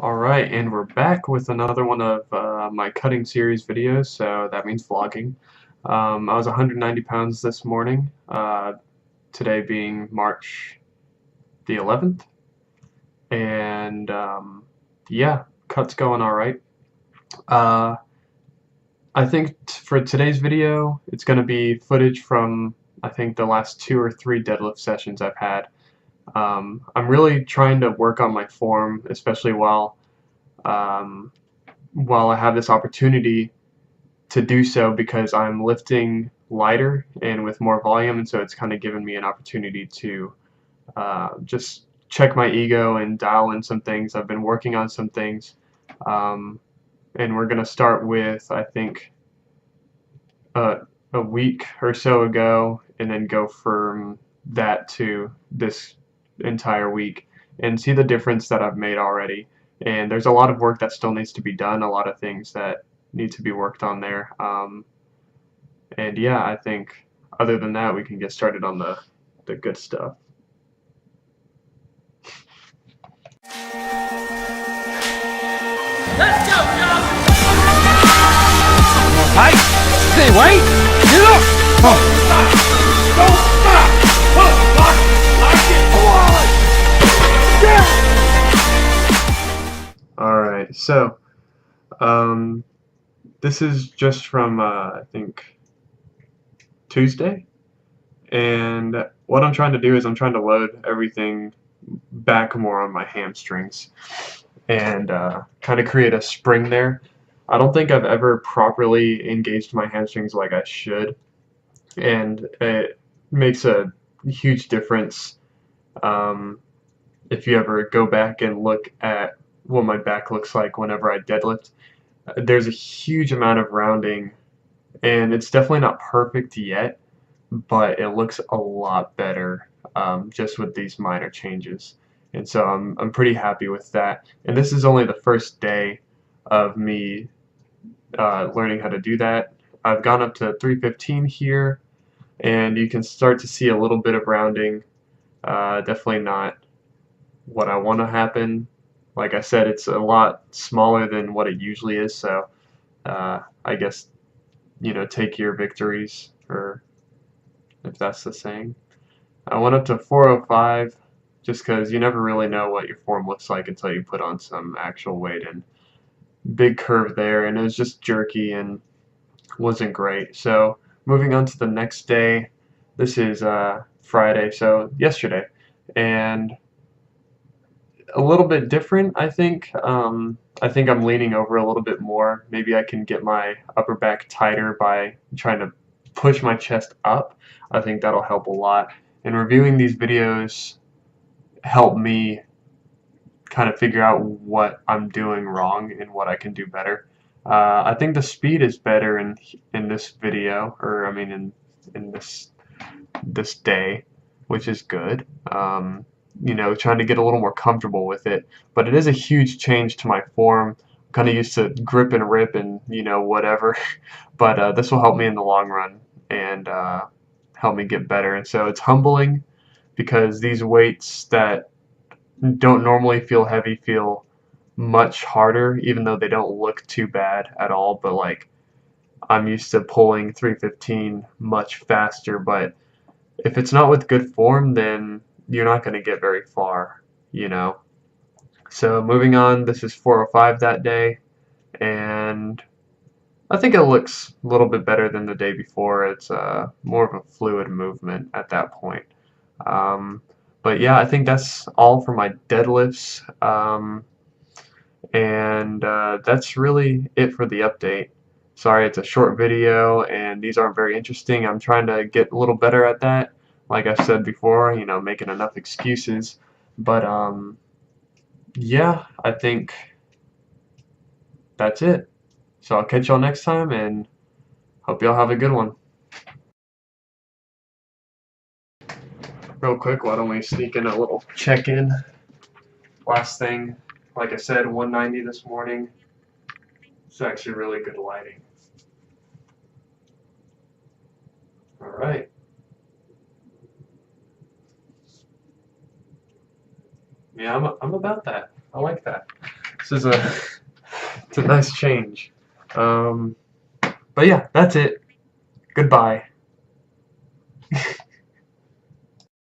Alright, and we're back with another one of my cutting series videos, so that means vlogging. I was 190 pounds this morning, today being March the 11th, and yeah, cut's going alright. I think for today's video, it's going to be footage from, I think, the last 2 or 3 deadlift sessions I've had. I'm really trying to work on my form, especially while I have this opportunity to do so because I'm lifting lighter and with more volume, and so it's kind of given me an opportunity to just check my ego and dial in some things. I've been working on some things, and we're going to start with, I think, a week or so ago, and then go from that to this entire week and see the difference that I've made already. And there's a lot of work that still needs to be done, a lot of things that need to be worked on there. And yeah, I think other than that, we can get started on the good stuff. Let's go, Joe! Hey! Stay away! Get up! Oh. Stop! Don't stop! Look! Lock it! Yeah! Alright, so this is just from I think Tuesday, and what I'm trying to do is I'm trying to load everything back more on my hamstrings and kind of create a spring there. I don't think I've ever properly engaged my hamstrings like I should, and it makes a huge difference if you ever go back and look at what my back looks like whenever I deadlift. There's a huge amount of rounding, and it's definitely not perfect yet, but it looks a lot better just with these minor changes. And so I'm pretty happy with that. And this is only the first day of me learning how to do that. I've gone up to 315 here, and you can start to see a little bit of rounding. Definitely not what I want to happen. Like I said, it's a lot smaller than what it usually is, so I guess, you know, take your victories, or if that's the saying. I went up to 405 just because you never really know what your form looks like until you put on some actual weight, and big curve there, and it was just jerky and wasn't great. So moving on to the next day, this is Friday, so yesterday, and a little bit different, I think. I think I'm leaning over a little bit more. Maybe I can get my upper back tighter by trying to push my chest up. I think that'll help a lot. And reviewing these videos help me kind of figure out what I'm doing wrong and what I can do better. I think the speed is better in this video, or I mean in this day, which is good. You know, trying to get a little more comfortable with it, but it is a huge change to my form. I'm kind of used to grip and rip and, you know, whatever, but this will help me in the long run and help me get better. And so it's humbling because these weights that don't normally feel heavy feel much harder, even though they don't look too bad at all. But like, I'm used to pulling 315 much faster, but if it's not with good form, then you're not going to get very far, you know. So moving on, this is 405 that day, and I think it looks a little bit better than the day before. It's more of a fluid movement at that point. But yeah, I think that's all for my deadlifts, and that's really it for the update. Sorry, it's a short video, and these aren't very interesting. I'm trying to get a little better at that. Like I said before, you know, making enough excuses. But yeah, I think that's it. So I'll catch y'all next time, and hope y'all have a good one. Real quick, why don't we sneak in a little check-in? Last thing, like I said, 190 this morning. It's actually really good lighting. Alright. Yeah, I'm about that. I like that. This is it's a nice change. But yeah, that's it. Goodbye.